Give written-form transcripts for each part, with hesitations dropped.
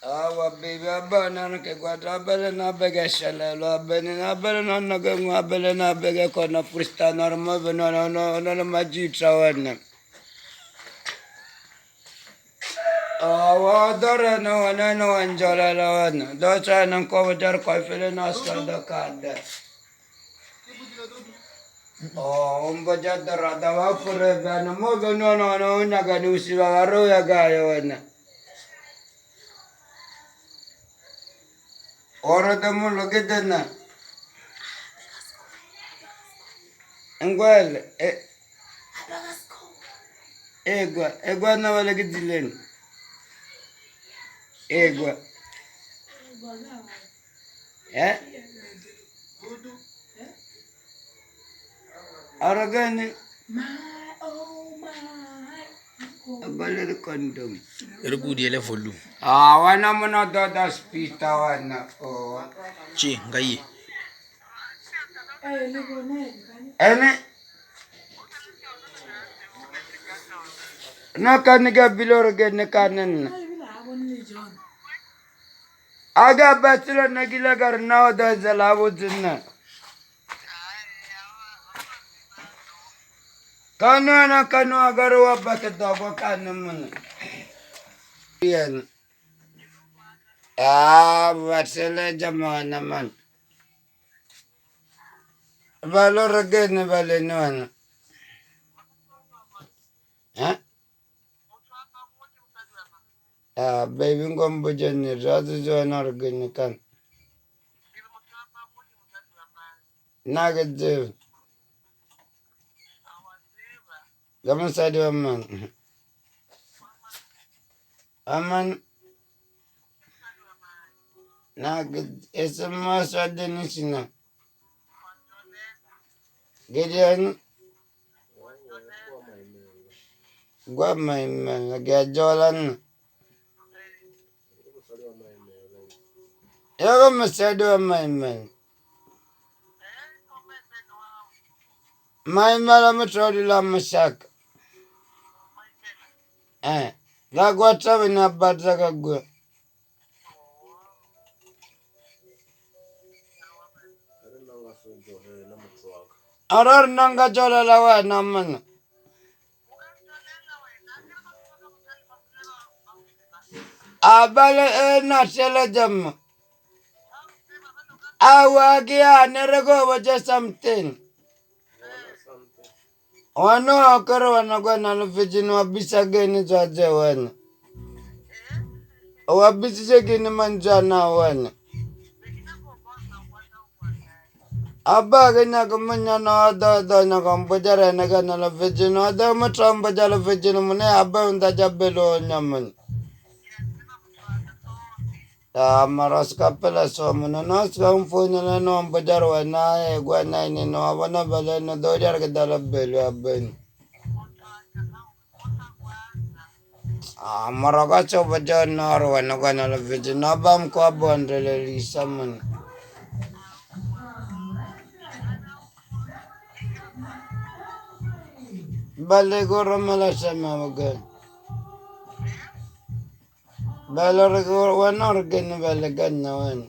Awa baby abana ke kwata bele na bege shele lo bene na bele no no ge ngwa bele na bege kono prista normal beno no majitra wana. Awa dore no wana no anjola la wana. Docha nan ko jar ko fele na skanda kada. Umbo jadara da wa pure bana mo beno no nyaga ni usiwa waro ya ga wana. Ora da mo loge dena. Ngwele egwa na wale gidileni. Egwa. Aragani. Abale condom. Erugudi ele volume. Wana muna doda spita wana. Chi ngai. Ene. Nakaniga bilor gene kanen. Aga batila nagila garna oda zalawo zinna. Kanu agar wabake dogo kanu muna. Yan. Batila jamana man. Valor gene vale no. Baby ngombo jene razu jona organi kan. Nagade. Gaman sadi waman. Aman. Nagade. Esma swade nisina. Gideon. Gwa maimel. Gajolan. Yago masadi wa maimel. Maimel amatrodi la masak. Gagwa tabi na badza kagwa. Arar nanga jola lawa naman. Abale na sele jam. Awagia nerego waja something. Wano akaro wanagwana lufijini wabisa geni zaze wana. Wabisi geni manjana wana. Abba gena kumanya na ada na kambojara na gana lufijini. Ada matramba lufijini mune abba undajabelo nyaman. Maras kapela so muna nas kamfuni na no ambajar wana egwa na ini no abana bale na dojar ke dalab belu abben. Maraga so bajar na wana gana la vijina bam ko abon rele lisa man. Bale goro mala sama magan. Bale goro wana organ bale ganna wana.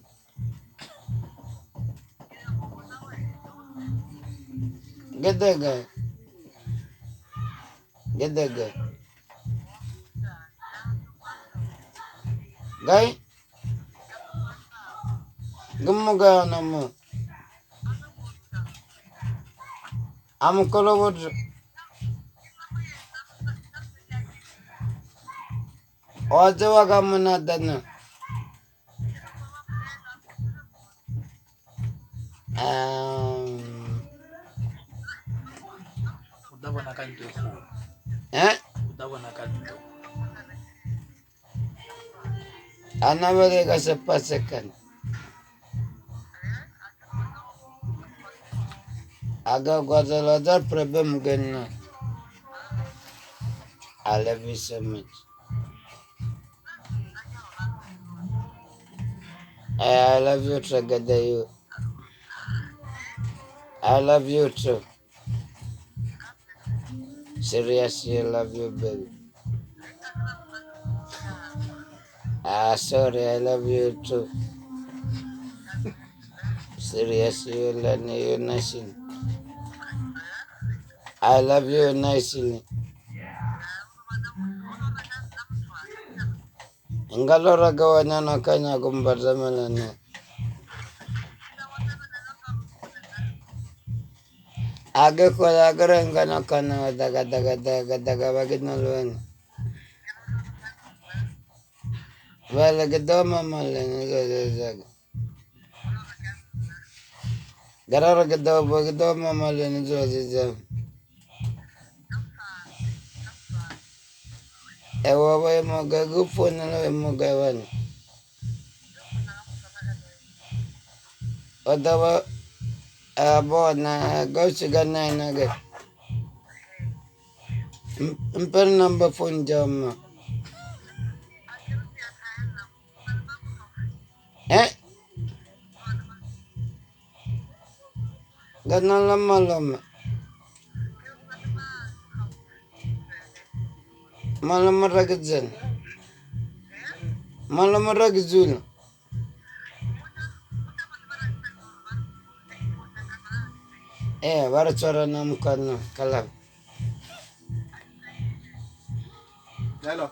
Gedega. Gai? Gumuga namu. Amukolo wud. Ojawa gamuna dana. Udawa na kanto. Udawa na kanto. Anabade ka sepasekan. Aga gwazalada problem ganna. I love you so much. I love you too, Gadayu. I love you too. Seriously, I love you, baby. Ah, sorry, I love you too. Seriously, you love you nicely. I love you nicely. Ngalora gawana na kanya kumbazamelana. Age ko lagarenga na kana daga baginalwan. Wala gadoma malana zaga. Garara gadoma malana zaga. Ewa wa mo gagupo na lo mo gawan. Odawa abo na gausiga na inaga. Imper number phone jama. Eh? Ganun lama. Malam ragzan. Malam ragzul. Baru cara nam kana kalam. Hello.